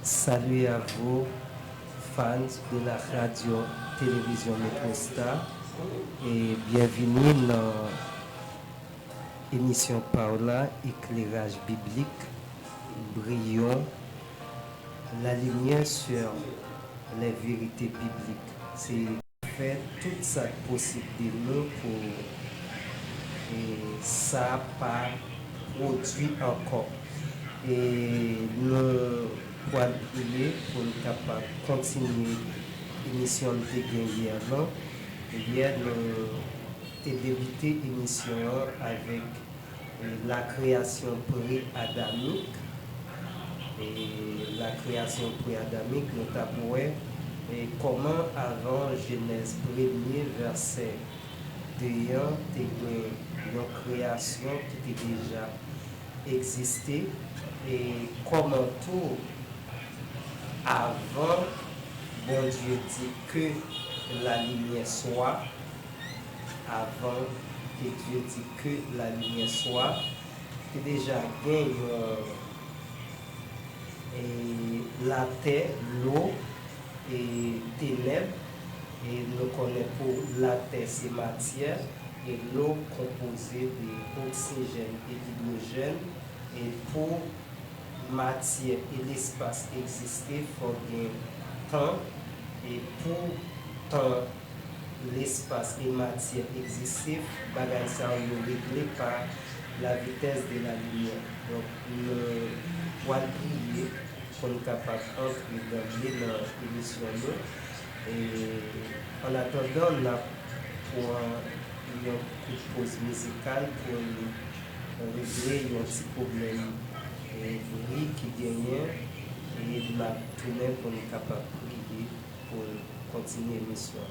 Salut à vous, fans de la radio-télévision Métrostar, et bienvenue dans l'émission Paola, éclairage biblique, brillant la lumière sur les vérités bibliques. C'est faire tout ça possible de nous pour et ça pas produit encore. Et nous pouvons prier pour nous capables de continuer l'émission de gagner avant. Hier, nous avons débuté l'émission avec la création pré-adamique. Et la création pré-adamique, nous avons vu comment avant Genèse 1er, verset 2, il y a une création qui était déjà existé et comment tout avant bon Dieu dit que la lumière soit avant que Dieu dit que la lumière soit c'est déjà gagné la terre, l'eau et ténèbres et nous connaissons pour la terre c'est matière et l'eau composée d'oxygène et d'hydrogène. Et pour matière et l'espace exister, il faut bien temps. Et pour temps, l'espace et matière exister, bagay ça est réglé par la vitesse de la lumière. Donc, nous pouvons prier pour nous capables d'entrer dans l'émission. Et en attendant, on a pour un coup de pause musicale pour régler un petit problème qui gagnait et la tournée pour nous capables de prier pour continuer l'émission.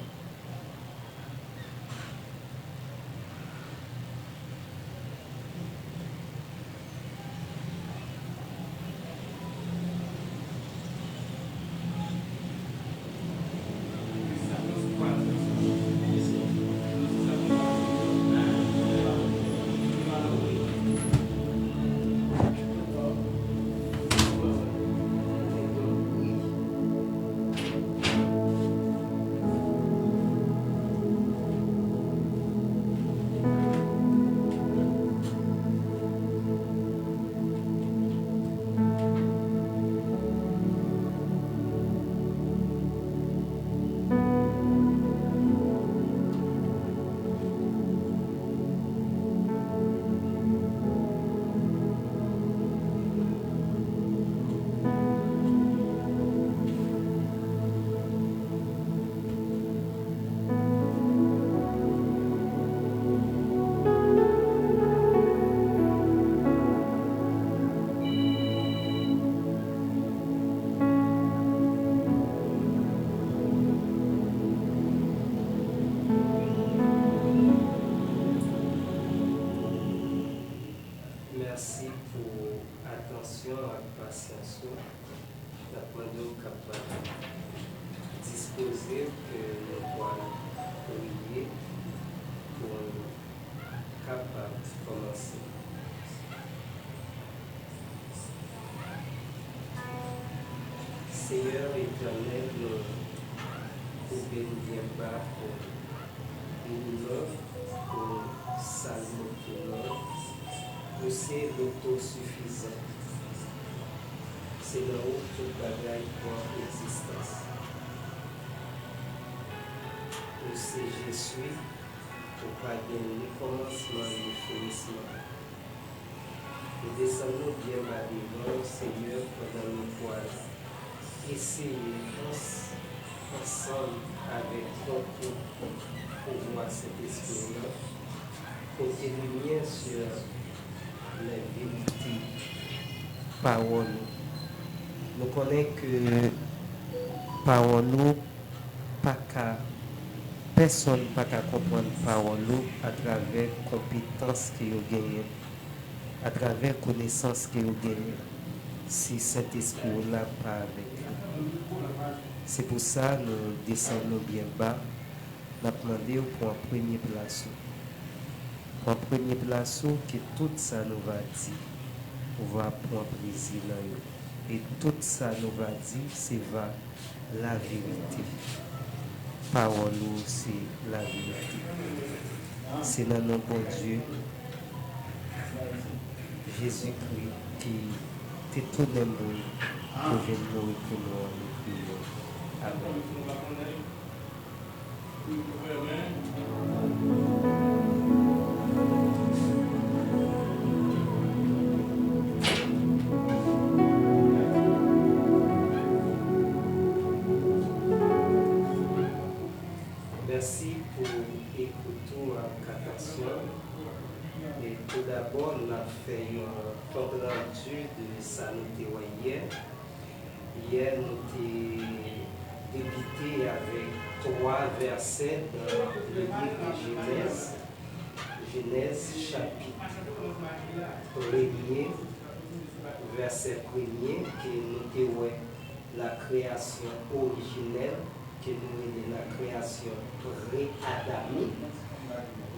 Merci pour l'attention et la patience. Nous capables de disposer que nous pouvons prier pour capable de commencer. Seigneur éternel, nous bénissons bas pour nous, pour saluer tout le monde. Nous c'est l'autosuffisant. C'est là où tout bagaille pour l'existence. Nous c'est je suis pour pas gagner commencement ni finissement. Nous descendons bien bas devant Seigneur pendant nos poils. Essayez ensemble avec ton pour voir cet esprit-là. Côté lumière sur les vérités, paroles. Nous connaissons que parole pas qu'à personne pas qu'à comprendre parole à travers compétences que vous gagnez, à travers connaissances que vous gagnez. Si cet esprit-là pas avec nous. C'est pour ça que nous descendons bien bas. Nous demandons pour un premier place. En première place, que tout ça nous va dire, on va prendre plaisir dans eux. Et tout ça nous va dire, c'est la vérité. Parole, c'est la vérité. C'est dans notre bon Dieu, Jésus-Christ, qui est tout le monde pour venir mourir pour nous, nous prions. Amen. Merci pour écouter avec attention. Et tout d'abord, on a fait un compte rendu de ça nous hier. Hier, nous avons débuté avec 3 versets dans le livre de Genèse. Genèse chapitre 1er, verset 1er, qui nous dit la création originelle, qui nous est la création pré-adamique.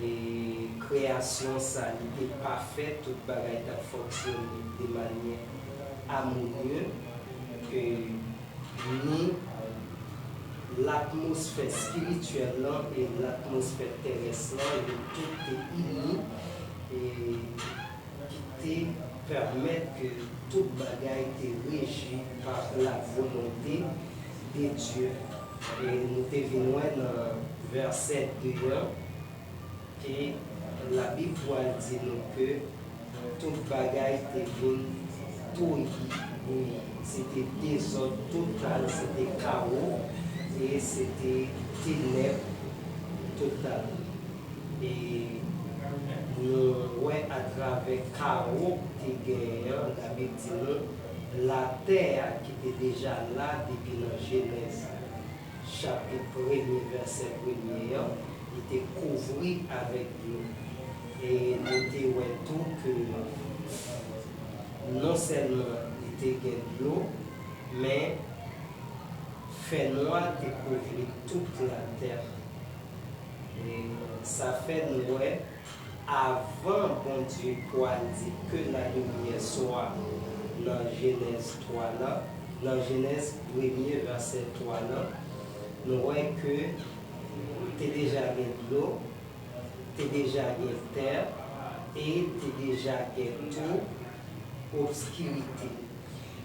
Et création, ça n'était pas fait, toute bagaille a fonctionné de manière harmonieuse, ni l'atmosphère spirituelle et l'atmosphère terrestre, tout est uni et qui permet que toute bagaille est régie par la volonté de Dieu. Et nous devinons dans verset 2 que la Bible dit nous que toute bagaille devine tout, c'était désordre total, c'était chaos et c'était ténèbres total. Et nous voyons à travers chaos qui gagne, la Bible dit nous, la terre qui était déjà là depuis la Genèse chapitre 1er, verset 1er, était couvert avec l'eau. Et nous disons tout que non seulement il était de l'eau, mais fait noir découvrir toute la terre. Et ça fait nous, avant bon Dieu pour dire que la lumière soit dans Genèse 3 là, dans Genèse 1er, verset 3 là, nous voyons que tu es déjà de l'eau, tu es déjà de terre et tu es déjà de tout obscurité.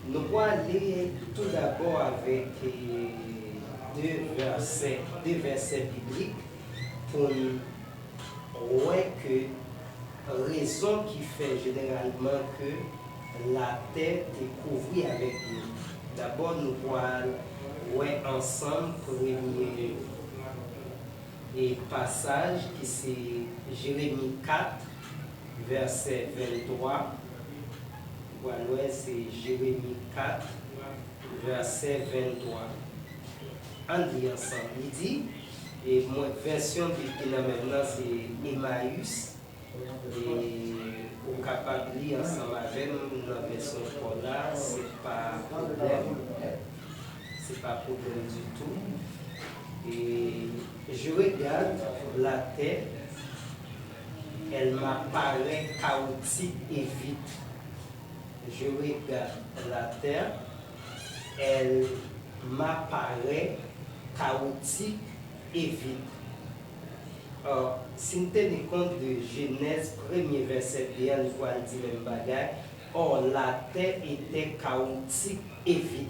Nous allons aller tout d'abord avec deux versets bibliques pour voir que raison qui fait généralement que la terre est couverte avec nous. D'abord, nous allons ouais, ensemble premier passage qui c'est Jérémie 4, verset 23. Voilà, c'est Jérémie 4, verset 23. On dit ensemble. Il dit, et mon version qui maintenant c'est Emmaüs. Et au capable de lire ensemble avec la version là, c'est pas problème. C'est pas problème du tout. Et je regarde la terre, elle m'apparaît chaotique et vide. Je regarde la terre, elle m'apparaît chaotique et vide. Or, si nous tenons compte de Genèse, premier verset, bien, nous allons dire même bagaille. Or, la terre était chaotique et vide.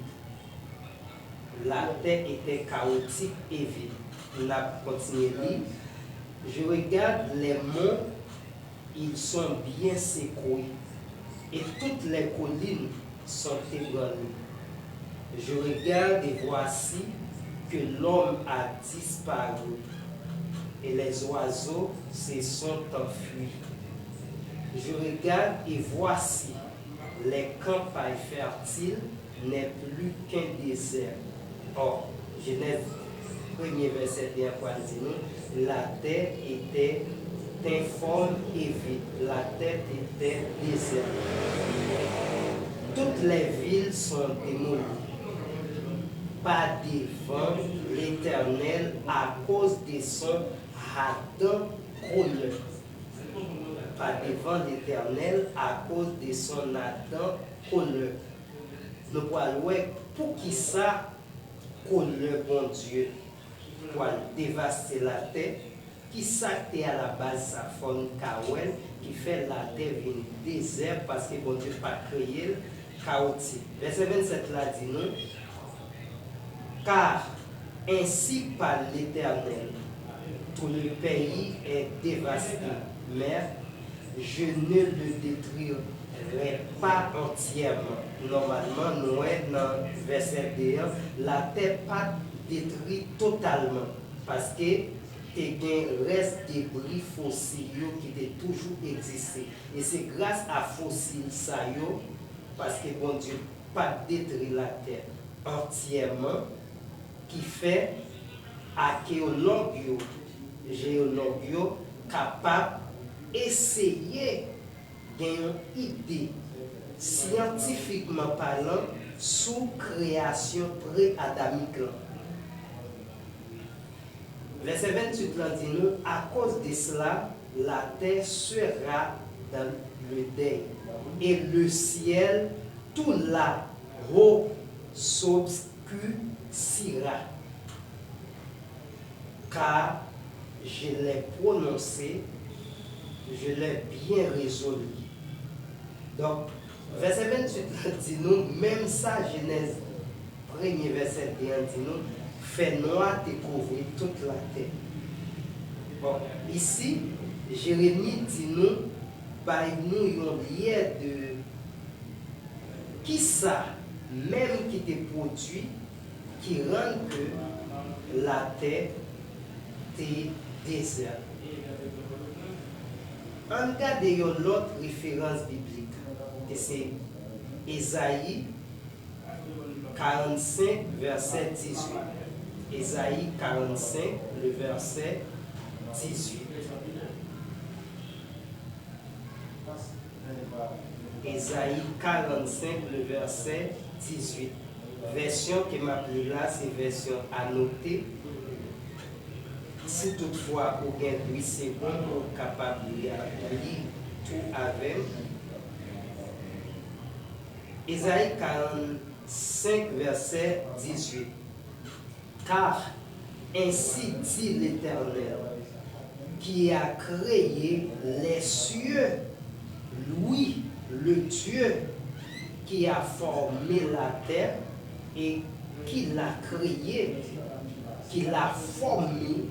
La terre était chaotique et vide. On a continué à lire. Je regarde les monts, ils sont bien secoués. Et toutes les collines sont ébranlées. Je regarde et voici que l'homme a disparu. Et les oiseaux se sont enfuis. Je regarde et voici les campagnes fertiles n'est plus qu'un désert. Or, Genèse 1er verset 1 dit nous, la terre était informe et vide. La terre était déserte. Toutes les villes sont démolies. Pas devant l'Éternel à cause de son ardent colère. Pas devant l'Éternel à cause de son ardent colère. nous pourrons voir pour qui ça qu'on le bon Dieu pour dévaster la terre, qui ça qui est à la base sa forme Kawel, qui fait la terre une désert parce que bon Dieu n'a pas créé chaotique. Verset 27 là dit nous, car ainsi par l'Éternel, tout le pays est dévasté, mais je ne le détruirai pas entièrement. Normalement, nous sommes dans verset 2, la terre pas détruite totalement, parce que il y a un reste débris fossiles qui était toujours existé. Et c'est grâce à fossiles ça parce que bon Dieu pas détruit la terre entièrement, qui fait archéologue capable d'essayer d'avoir une idée scientifiquement parlant sous création pré-adamique. Verset 28 dit nous, à cause de cela, la terre sera dans le deuil et le ciel tout là-haut s'obscurcira. Car je l'ai prononcé, je l'ai bien résolu. Donc, verset 28 dit nous, même ça, Genèse, premier verset 1 dit nous, fait noir découvrir toute la terre. Bon, ici, Jérémie dit nous, par nous, une lien de qui ça, même qui te produit, qui rend que la terre est désert. On regarde une autre référence biblique, et c'est Ésaïe 45, verset 18. Ésaïe 45, le verset 18. Ésaïe 45, le verset 18. Version qui m'a plu là, c'est version annotée. Si toutefois vous avez 8 secondes pour capable de lire tout avec. Ésaïe 45, verset 18. Car ainsi dit l'Éternel, qui a créé les cieux, lui, le Dieu qui a formé la terre et qui l'a créé, qui l'a formé,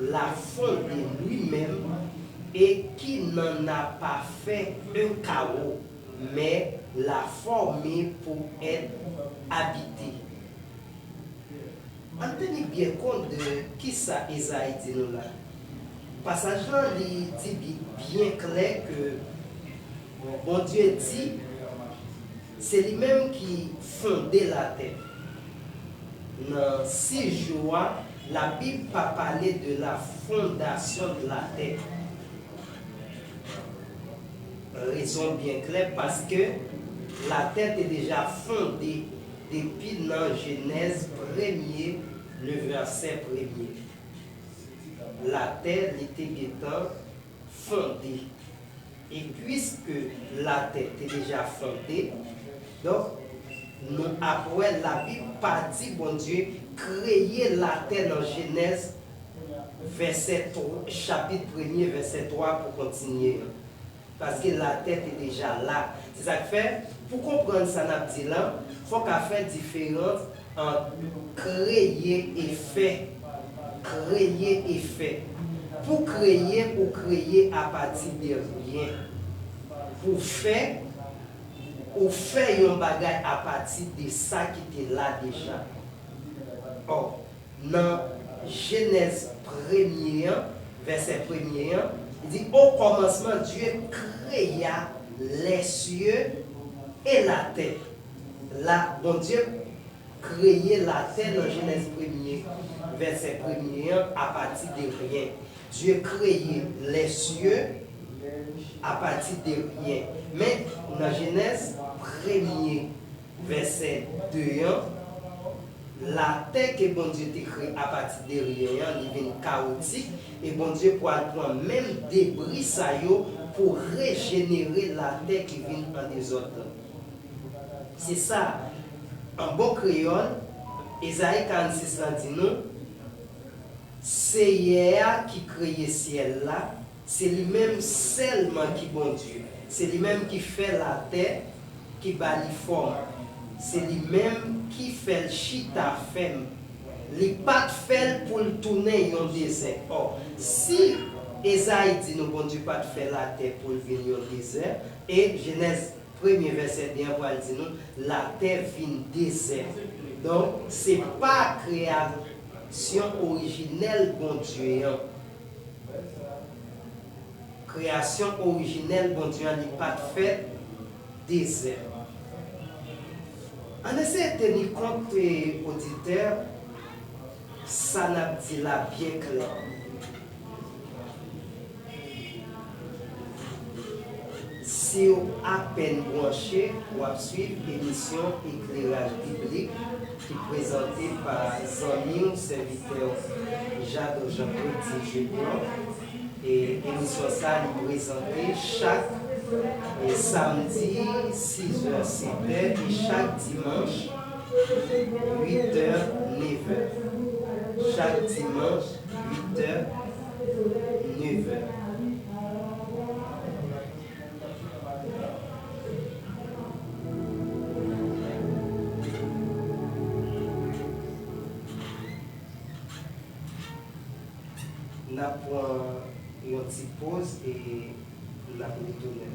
l'a fondé lui-même et qui n'en a pas fait un chaos, mais l'a formé pour être habité. On tenait bien compte de qui ça Esaïe dit nous là. Passage là, il dit bien clair que bon Dieu dit, c'est lui-même qui fondait la terre. Dans 6 jours, la Bible pas parlé de la fondation de la terre. Raison bien claire parce que la terre est déjà fondée depuis dans Genèse 1er, le verset 1er. La terre était étant fondée. Et puisque la terre est déjà fondée, donc, nous, après la Bible pas dit, bon Dieu, créer la terre dans Genèse, verset 3, chapitre 1er, verset 3, pour continuer. Parce que la terre est déjà là. C'est ça que fait, pour comprendre ça, il faut qu'on fasse différence entre créer et faire. Créer et faire. Pour créer à partir de rien. Pour faire, ou faire un bagage à partir de ça qui était là déjà. Or, dans Genèse 1er, verset 1er, il dit, au commencement, Dieu créa les cieux et la terre. Là, bon Dieu créait la terre dans Genèse 1er, verset 1er, à partir de rien. Dieu créait les cieux à partir de rien. Mais dans Genèse 1er, verset 2, la terre que bon Dieu a créée à partir de rien, il devient chaotique, et bon Dieu pour prendre même débris ça pour régénérer la terre qui vient en désordre. C'est ça. En bon créole, Esaïe 46 là dit nous, c'est hier qui crée ciel là, c'est lui-même seulement qui bon Dieu. C'est lui-même qui fait la terre, qui bat les formes. C'est lui-même qui fait le chita femme. Les pas fait pour le tourner en désert. Or, si Esaïe dit nous bon Dieu pas faire la terre pour venir au désert, et Genèse premier verset bien pour dire nous la terre vient désert. Donc, c'est pas création originelle bon Dieu. Création originelle bon Dieu n'est pas fait désert. En essaie de tenir compte auditeur, ça n'a dit là bien clair. Si vous à peine branché, vous suivre l'émission Éclairage biblique qui est présentée par Zami, serviteur Jacques Jean-Claude Dijon. Et l'émission ça est présentée chaque samedi 6h, 7h et chaque dimanche 8h, 9h. Chaque dimanche 8h, 9h. Nous avons une petite pause et nous allons retourner.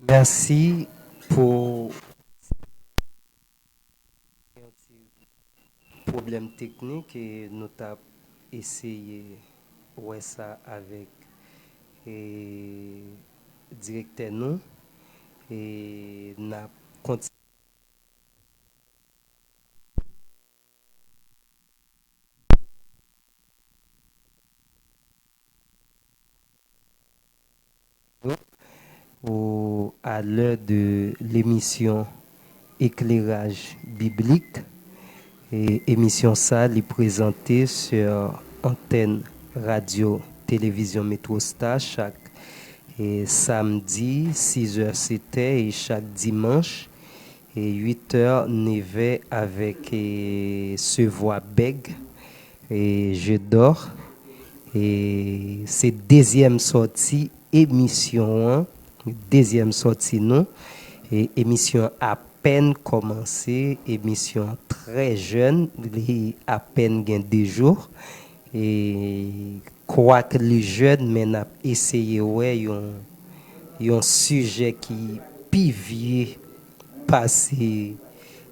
Merci pour le problème technique et nous avons essayé ouais ça avec le directeur nous et nous continué à l'heure de l'émission Éclairage biblique. Et émission ça est présentée sur antenne radio télévision Métrostar chaque samedi 6h c'était et chaque dimanche et 8h 9h avec ce voix bègue et je dors et c'est deuxième sortie émission deuxième sortie non et émission à peine commencé émission très jeune à peine gain 2 jours et quoi que les jeunes mais n'a essayé ouais un sujet qui pivier passer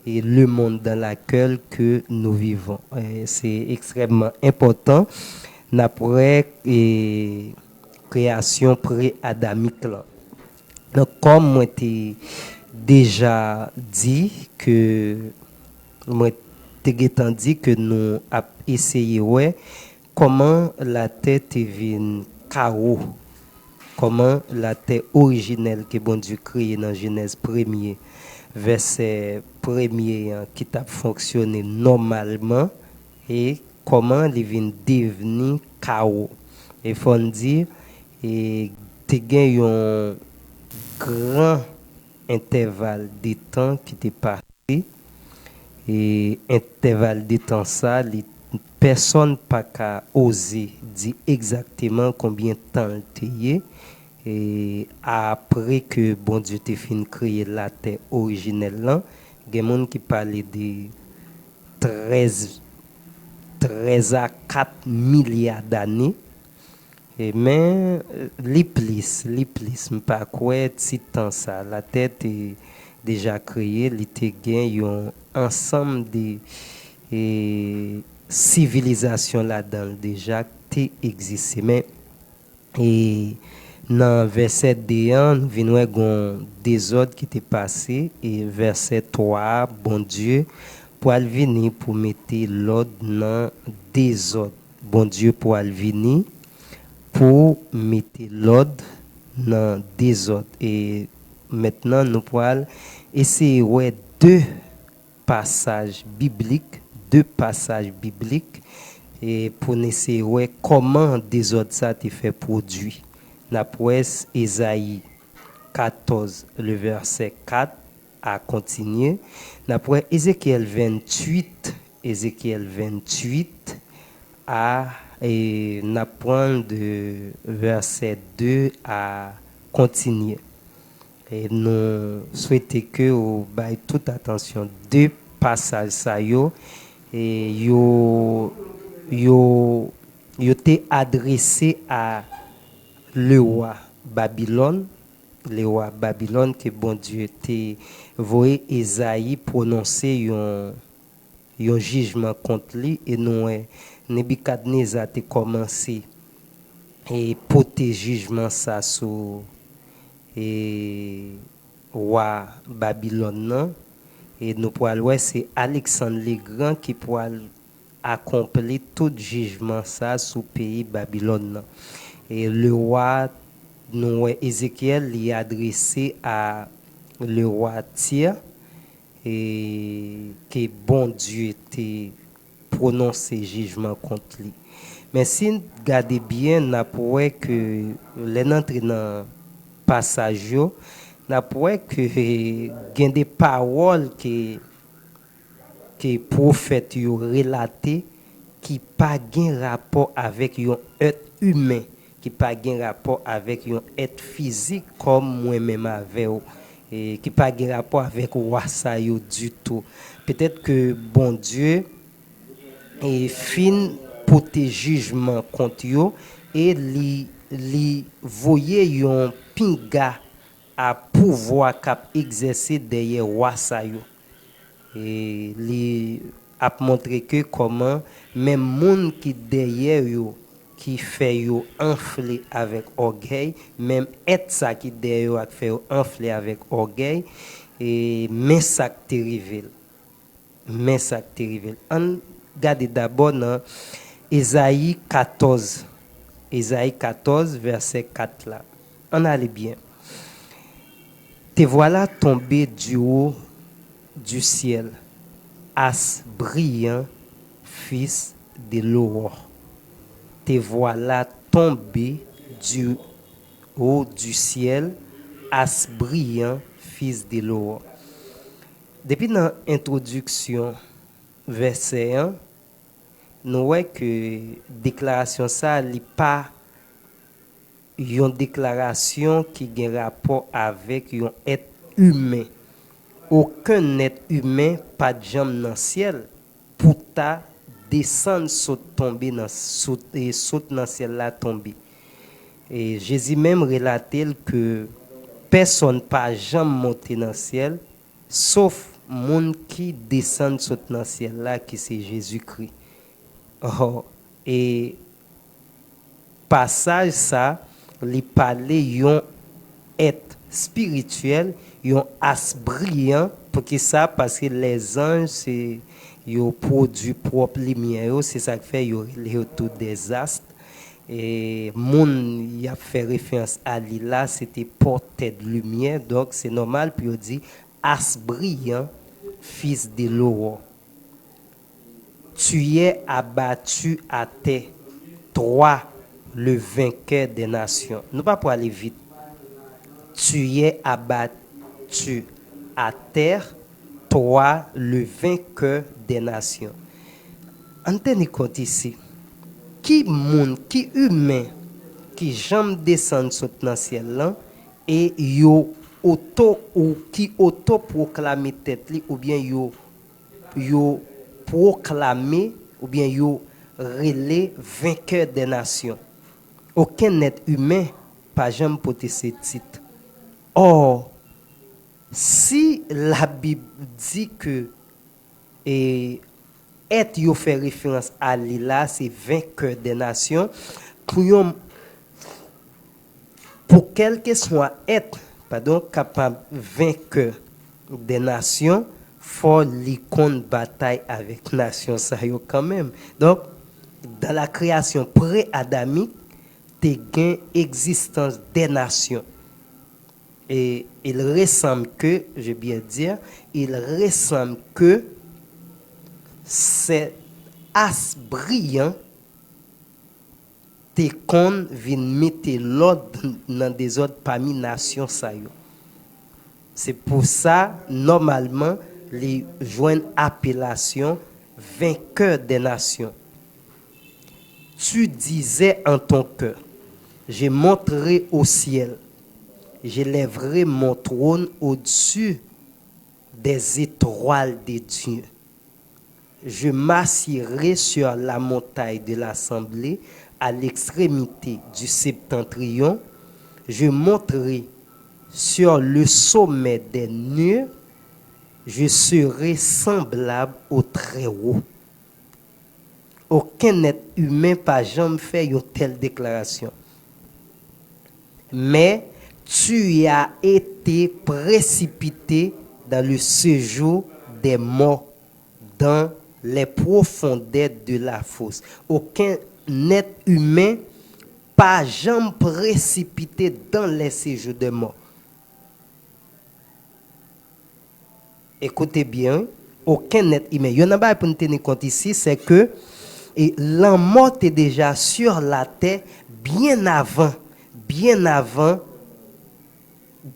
et le monde dans lequel que nous vivons. C'est extrêmement important. Après création pré-adamique là. Donc comme moi t'ai déjà dit que moi t'ai dit que nous a essayé ouais comment la tête est venue chaos. Comment la terre originelle que bon Dieu créé dans Genèse 1er verset 1er qui t'a fonctionné normalement et comment il vient devenir chaos. Et faut dire et tu gagné un grand intervalle de temps qui t'est passé et intervalle de temps ça personne pas qu'à oser dire exactement combien de temps il était et après que bon Dieu t'ait fini créer la terre originelle là, il y a des gens qui parlaient de 13 à 4 milliards d'années. Et mais les plus pas quoi si temps ça la terre est déjà créée, il était gagné un ensemble de civilisations là-dedans déjà qui existait mais et dans verset 2, nous venons un désordre qui était passé et verset 3, bon Dieu, pour venir pour mettre l'ordre dans désordre. Bon Dieu pour venir pour mettre l'ordre dans désordre. Et maintenant, nous pourrons essayer ouais, deux passages bibliques et pour essayer ouais, comment désordre ça te fait produit. D'après Ésaïe 14, le verset 4 à continuer. D'après Ézéchiel 28 à et n'apprendre de verset 2 à continuer. Et nous souhaitons que vous baillez toute attention deux passages ça yo et yo t'est adressé à le roi Babylone que bon Dieu t'a voyé Esaïe prononcer un jugement contre lui et nous Nebuchadnezzar a commencé et porter jugement ça sur et roi Babylone non? Et nous pourrons c'est Alexandre le Grand qui pourra accomplir tout jugement ça sur pays Babylone non? Et le roi nous Ézéchiel lui adressé à le roi Tyr et que bon Dieu était prononcé jugement contre lui. Mais si vous regardez bien, nous pourrons que l'entrée dans passage nous pourrons que il y a des paroles que prophète yo relaté qui pas gain rapport avec un être humain qui pas gain rapport avec un être physique comme moi-même avec et qui pas gain rapport avec roi ça yo du tout. Peut-être que bon Dieu est fin porter jugement contre yo et li voyer un pinga à pouvoir cap exercer derrière roi ça yo. Et li a montré que comment même monde qui derrière yo qui fait yo enfler avec orgueil même être ça qui derrière a fait yo enfler avec orgueil et mais ça te révèle on regarde d'abord dans Ésaïe 14 verset 4 là on allait bien Te voilà tombé du haut du ciel, as brillant, fils de l'aurore. Te voilà tombé du haut du ciel, as brillant, fils de l'aurore. Depuis l'introduction, verset 1, nous voyons que déclaration ça n'est pas une déclaration qui a un rapport avec un être humain. Aucun être humain pas de jambe dans le ciel pour ta descendre saute tomber dans saute dans le ciel là tomber. Et Jésus même relatait que personne pas jamais monter dans le ciel sauf monde qui descend saute dans le ciel là qui c'est Jésus-Christ. Oh, et passage ça li parler yon être spirituel, yon as brillant pour que ça parce que les anges c'est yo produit propre lumière, c'est ça qui fait yo les autour des astres et moun y a fait référence à lui là, c'était porteur de lumière, donc c'est normal puis on dit as brillant fils de l'aurore. Tu es abattu à terre, toi le vainqueur des nations. Nous pas pour aller vite. Tu es abattu à terre, toi le vainqueur des nations. En tenant compte ici, qui monde, qui humain, qui jamais descend sur le ciel là, et yo auto ou qui auto proclame tête li ou bien yo proclamer ou bien yo relais vainqueur des nations. Aucun être humain pas jamais porter ce titre. Or, si la Bible dit que être yo fait référence à là, c'est vainqueur des nations, pour quel que soit être capable vainqueur des nations, faut l'icône bataille avec nation ça yo quand même. Donc dans la création pré-adamique, te gain existence des nations. Et il ressemble que, je vais bien dire, il ressemble que c'est as brillant te kon vin mettre l'ordre dans des ordres parmi nations ça yo. C'est pour ça normalement les joignent appellation vainqueur des nations. Tu disais en ton cœur, je monterai au ciel, je lèverai mon trône au-dessus des étoiles de Dieu. Je m'assierai sur la montagne de l'assemblée à l'extrémité du septentrion. Je monterai sur le sommet des nuées. Je serai semblable au Très-Haut. Aucun être humain pas jamais fait une telle déclaration. Mais tu as été précipité dans le séjour des morts, dans les profondeurs de la fosse. Aucun être humain pas jamais précipité dans les séjours des morts. Écoutez bien, aucun être humain. Il y en a pas pour nous tenir compte ici, c'est que la mort est déjà sur la terre bien avant,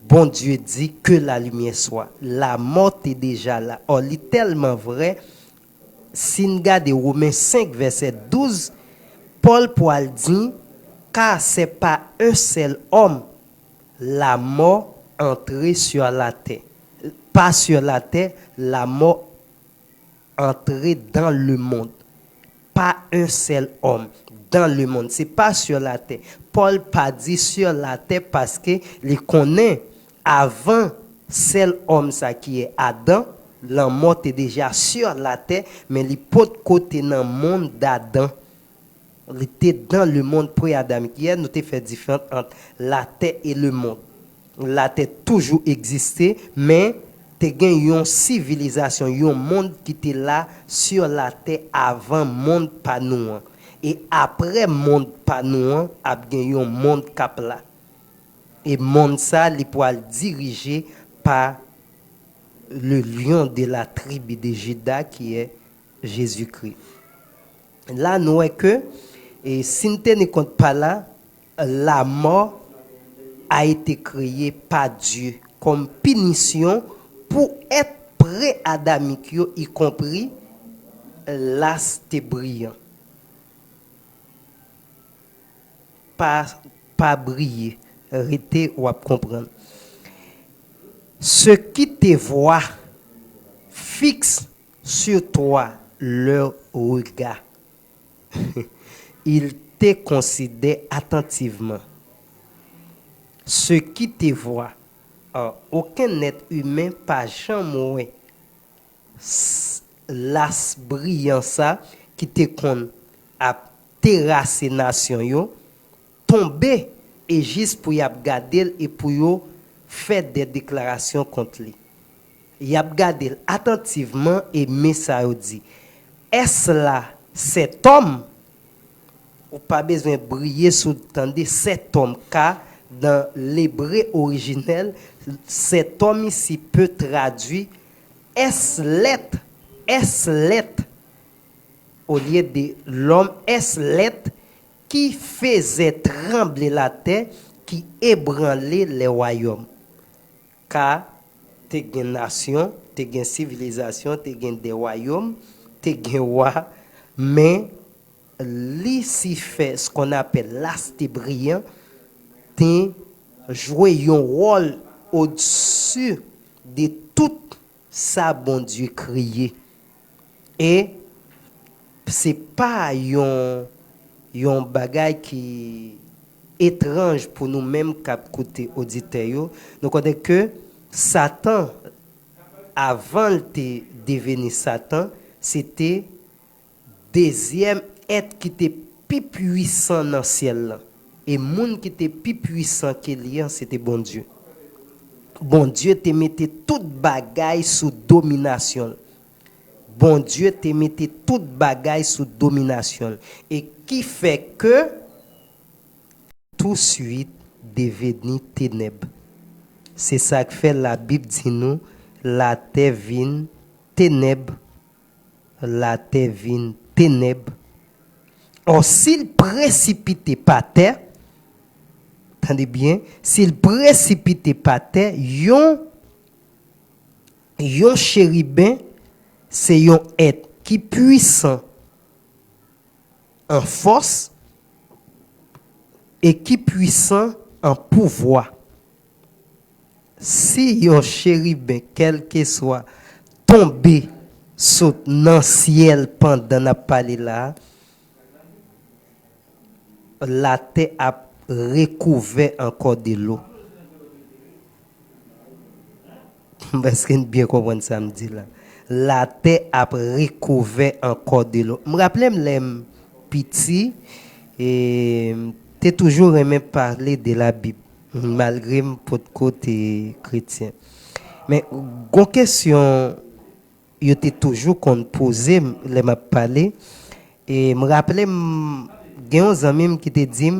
bon Dieu dit que la lumière soit. La mort est déjà là. Or, il est tellement vrai, si nous regardons Romains 5, verset 12, Paul Poil dit, car ce n'est pas un seul homme, la mort entrée sur la terre. Pas sur la terre, la mort entrée dans le monde. Pas un seul homme dans le monde. C'est pas sur la terre. Paul pas dit sur la terre parce que il connaît avant seul homme ça qui est Adam, la mort est déjà sur la terre, mais il peut côté dans le monde d'Adam. Il était dans le monde pré-adamique. Hier, nous avons fait différence entre la terre et le monde. La terre toujours existé, mais il y a une civilisation, un monde qui était là sur la terre avant le monde panouan. Et après le monde panouan, il y a un monde cap là. Et le monde ça, il peut diriger par le lion de la tribu de Juda qui est Jésus-Christ. Là, nous voyons que, et si nous ne compte pas là, la mort a été créée par Dieu comme punition pour être pré-adamique, y compris l'astre brillant. Pas briller, arrêtez ou à comprendre. Ceux qui te voient fixent sur toi leur regard. Ils te considèrent attentivement. Ceux qui te voient, aucun être humain pas jamais l'as brillant ça qui te con à terrasser nation yo tomber et juste pour y regarder et pour yo faire des déclarations contre lui. Y a regardé attentivement et mais ça dit est-ce là cet homme ou pas besoin de briller sous tendez cet homme car dans l'hébreu originel cet homme ici peut traduire est-ce l'être au lieu de l'homme est-ce l'être qui faisait trembler la terre qui ébranlait les royaumes car tu as une nation tu as une civilisation tu as des royaumes tu as un roi mais l'ici fait ce qu'on appelle l'astre brillant tu joué un rôle au-dessus de tout ça bon Dieu créé et c'est pas un bagage qui étrange pour nous-mêmes cap côté auditeurs nous connaissons que Satan avant de devenir Satan c'était deuxième être qui était plus puissant dans le ciel et monde qui était plus puissant que lui c'était bon Dieu. Bon Dieu te mettait toute bagaille sous domination. Bon Dieu te mettait toute bagaille sous domination. Et qui fait que tout de suite devenir ténèbres. C'est ça que fait la Bible dit nous, la terre vient ténèbres, la terre vient ténèbres. Or s'il précipite par terre, attendez bien, s'il précipite par terre, yon chérubin, c'est yon être qui puissant en force et qui puissant en pouvoir. Si yon chérubin, quel que soit, tombé sous le ciel pendant la parler là, la terre a recouvert encore de l'eau. Parce que bien comprendre ça me dit là. La terre a recouvert encore de l'eau. Me rappelle les petits et t'es toujours aimé parler de la Bible malgré mon côté chrétien. Mais une question yo t'ai toujours qu'on poser les m'a parlé et me rappelle gen un ami qui te dit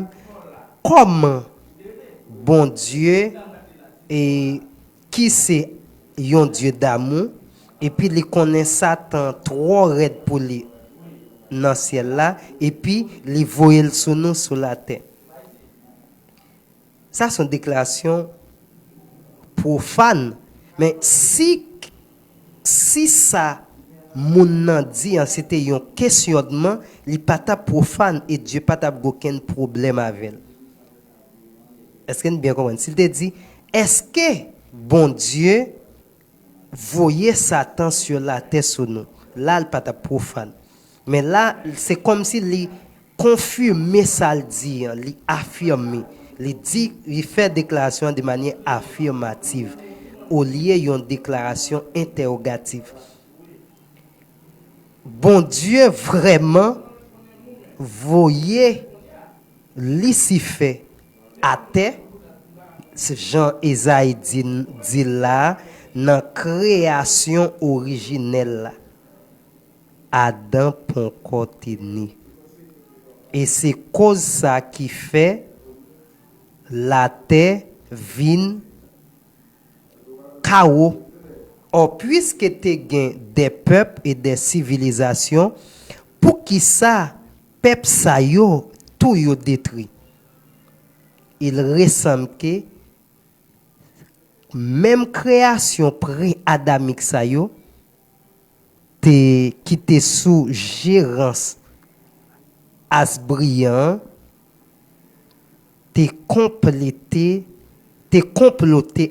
comment bon Dieu et qui c'est un Dieu d'amour et puis il connaît Satan trop raide pour lui dans le ciel là et puis il voyait sur nous sur la terre. Ça c'est une déclaration profane mais si ça mon nan dit c'était un questionnement il pas ta profane et Dieu pas ta aucun problème avec. Est-ce que vous bien comprenez? S'il te dit est-ce que bon Dieu voyait Satan sur la terre sur nous là il pas ta profane mais là c'est comme s'il il confirme ça le dit il affirme il dit il fait déclaration de manière affirmative au lieu d'une déclaration interrogative. Bon Dieu vraiment voyait Lucifer à terre, c'est Jean Esaïe dit là, dans la création originelle, Adam pon continue. Et c'est cause ça qui fait la terre vient chaos. Or, puisque tu as des peuples et des civilisations, pour qui ça, peuple ça yo, tout yo détruit. Il ressemble que même création pré-adamique ça yo, qui était sous gérance Asbrian, t'es comploté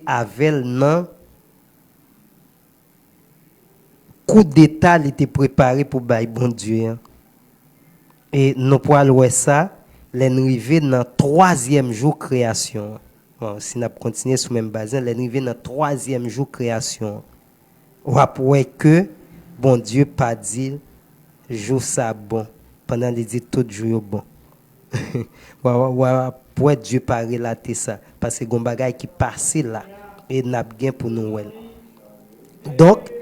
avec nan coup d'état il était préparé pour bail bon Dieu. Et nous pouvons voir ça, l'arrivée dans troisième jour création. Bon, si nous continuons sur même base, l'arrivée dans troisième jour création. On va voir que bon Dieu pas dit jour ça bon pendant les dit tout jour bon. Pour Dieu pas relater ça parce que gon bagay qui passe là et n'a bien pour nous. Donc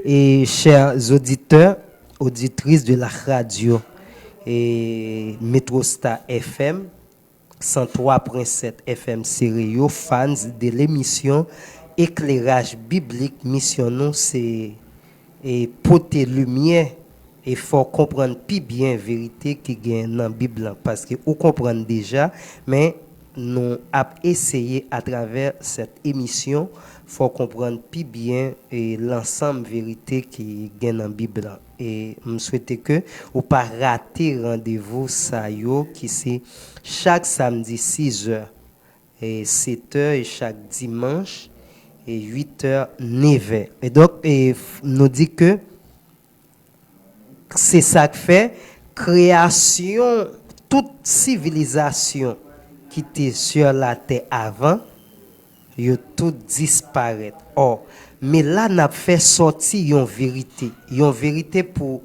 et chers auditeurs, auditrices de la radio et Metrostar FM 103.7 FM Sérieux, fans de l'émission Éclairage biblique, mission nous c'est et porter lumière et faut comprendre plus bien la vérité qui gagne dans la Bible parce que vous comprenez déjà mais nous avons essayé à travers cette émission faut comprendre plus bien l'ensemble vérité qui gagne dans la Bible et je souhaite que vous pas rater rendez-vous ça yo qui c'est chaque samedi 6h et 7h et chaque dimanche et 8h 9h et donc nous dit que c'est ça que fait création toute civilisation qui était sur la terre avant yo tout disparaît. Or mais là n'a fait sortir une vérité pour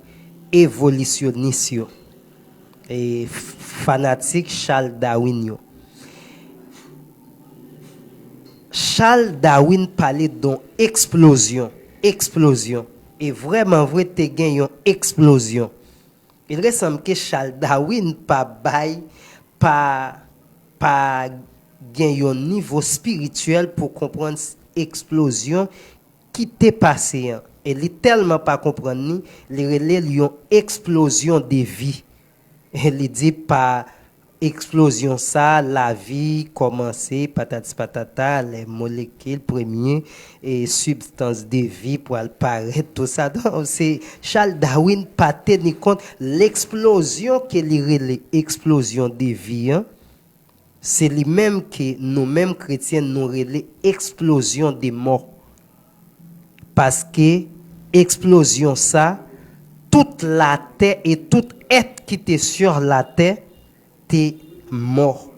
évolutionniste et fanatique Charles Darwin yo. Charles Darwin parlait d'une explosion et vraiment vrai te gen une explosion. Il ressemble que Charles Darwin pas gen un niveau spirituel pour comprendre explosion qui t'est passé et il tellement pas comprendre ni il relève une explosion de vie. Il dit pas explosion ça la vie commencer patati patata les molécules premières et substances de vie pour apparaître tout ça donc c'est Charles Darwin pas tenir compte l'explosion que l'explosion de vie c'est lui-même que nous-mêmes chrétiens nous relève explosion des morts parce que explosion ça toute la terre et tout être qui était sur la terre t'es mort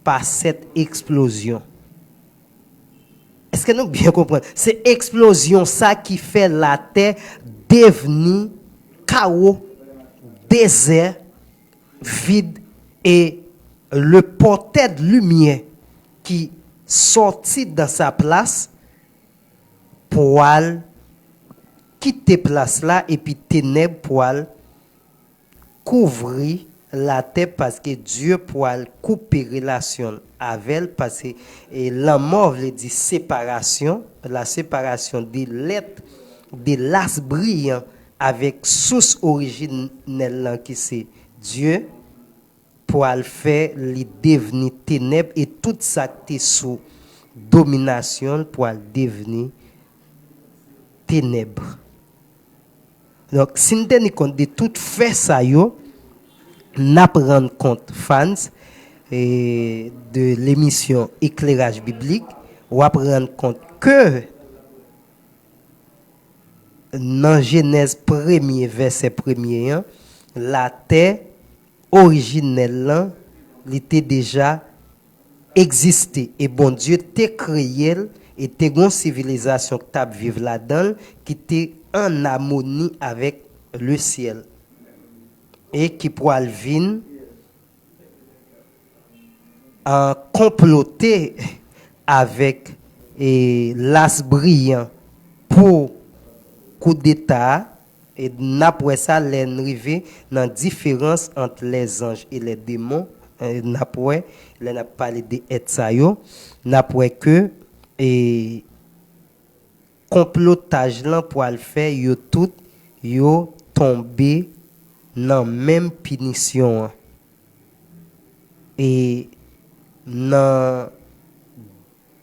par cette explosion. Est-ce que nous bien comprenons? C'est explosion ça qui fait la terre devenir chaos, désert, vide et le porteur de lumière qui sortit dans sa place pour quitter place là et puis ténèbres pour couvrir la terre parce que Dieu pourra couper relation avec elle parce que la mort veut dire séparation, la séparation de l'être de l'as brillant avec source originelle qui c'est Dieu pour le faire les devenir ténèbres et tout ça qui est sous domination pour le devenir ténèbres. Donc si nous tenons compte de tout fait ça yo n'a prendre compte fans et de l'émission Éclairage biblique, on va prendre compte que dans Genèse 1er verset 1er, la terre originelle elle était déjà existé et bon Dieu t'a créé et t'a une civilisation qui t'a vivre là-dedans qui était en harmonie avec le ciel. Et qui pourra venir en comploter avec l'as brillant pour coup d'état et après ça l'arrivée dans différence entre les anges et les démons après on a parlé de Etsayo après que et complotage là pour le faire, yo tout yo tombé dans même punition. Et dans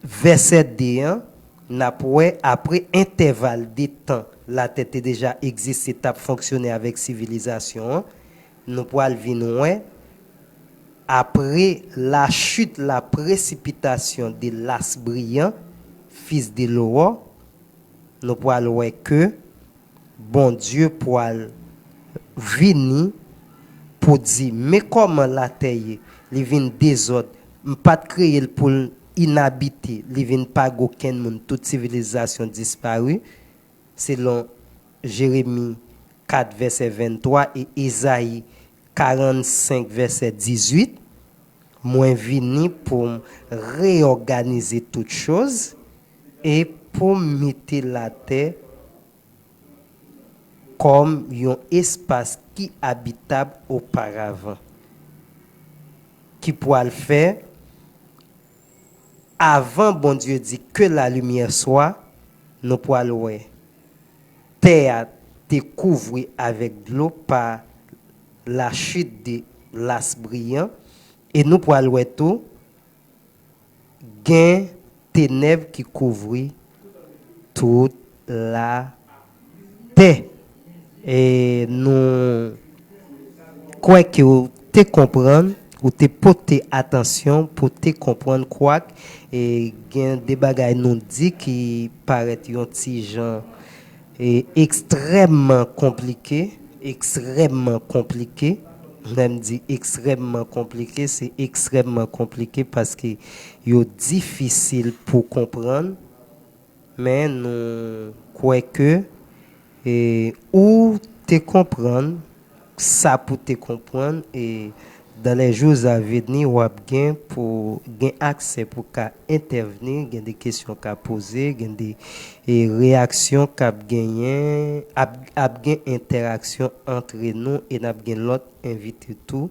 verset D1, après intervalle de temps, la tête déjà existe, ça fonctionné avec civilisation. Nous pouvons venir après la chute, la précipitation de l'as brillant, fils de Loa, nous pouvons voir que bon Dieu pour venir pour dire mais comment la terre il vient désordre, pas créer pour inhabité, il vient pas aucun monde, toute civilisation disparue selon Jérémie 4 verset 23 et Isaïe 45 verset 18. Moi venu pour réorganiser toutes choses et pour mettre la terre comme un espace qui habitable auparavant. Qui pourra le faire avant bon Dieu dit que la lumière soit, nous pourrons le voir. Terre te couvrir avec de l'eau par la chute de l'as brillant et nous pourrons le voir tout gain ténèbres qui couvrit toute la terre. Et nous quoi que vous te comprendre ou te porter attention pour te comprendre quoi et gain des bagages nous dit qui paraît un petit genre et extrêmement compliqué. Même dit extrêmement compliqué, c'est extrêmement compliqué parce que c'est difficile pour comprendre, mais nous croyons que ou te comprendre ça pour te comprendre et dans les jours à venir ou bien pour gain accès pour qu'à intervenir, gain des questions qu'à poser, gain des réactions qu'à gagner, gain interaction entre nous et n'a gain l'autre invité tout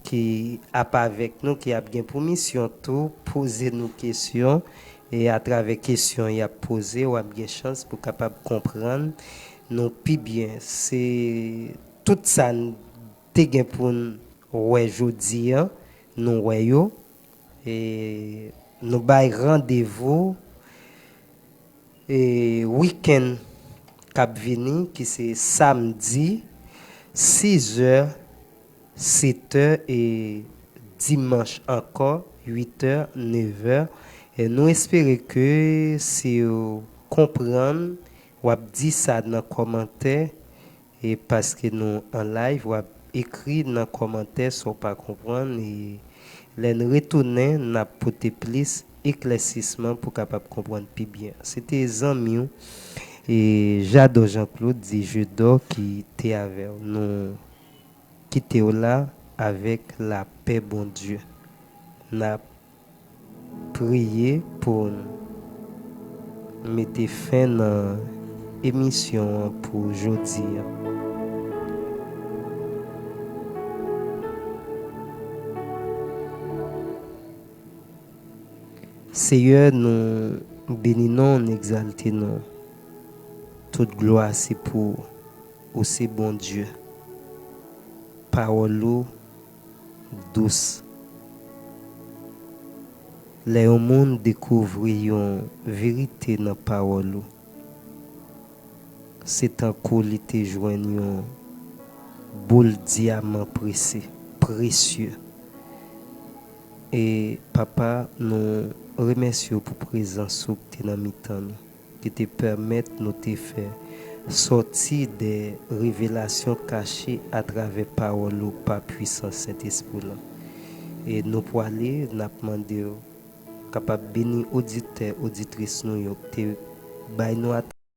qui a pas avec nous qui a bien pour mission tout poser nos questions et à travers questions il a posé ou a bien chance pour capable comprendre nous puis bien c'est tout ça te gain pour ouais jodi nous voyons et nous bail rendez-vous et week-end cap vini qui c'est samedi 6h 7h et dimanche encore 8h 9h et nous espérons que si vous comprenez ou dit ça dans commentaire et parce que nous en live ou écrit dans les commentaires si vous pas comprendre et les retourner n'a porter plus éclaircissement pour capable comprendre plus bien. C'était Zamiou et j'adore Jean-Claude dit je dors qui était avec nous qui était là avec la paix bon Dieu. N'a prié pour mettre fin à émission pour aujourd'hui. Seigneur, nous bénissons, nous exaltons. Toute gloire, c'est pour aussi bon Dieu. Parole douce. Les hommes découvrent une vérité dans la parole. C'est un qualité joignant boule diamant précieux. Et papa, nous remercions pour la présence que tu as mis qui te permettent de te faire sortir des révélations cachées à travers parole par puissance Saint-Esprit. Et nous pour aller, nous demandons capable bénir auditeurs, auditrices nous, te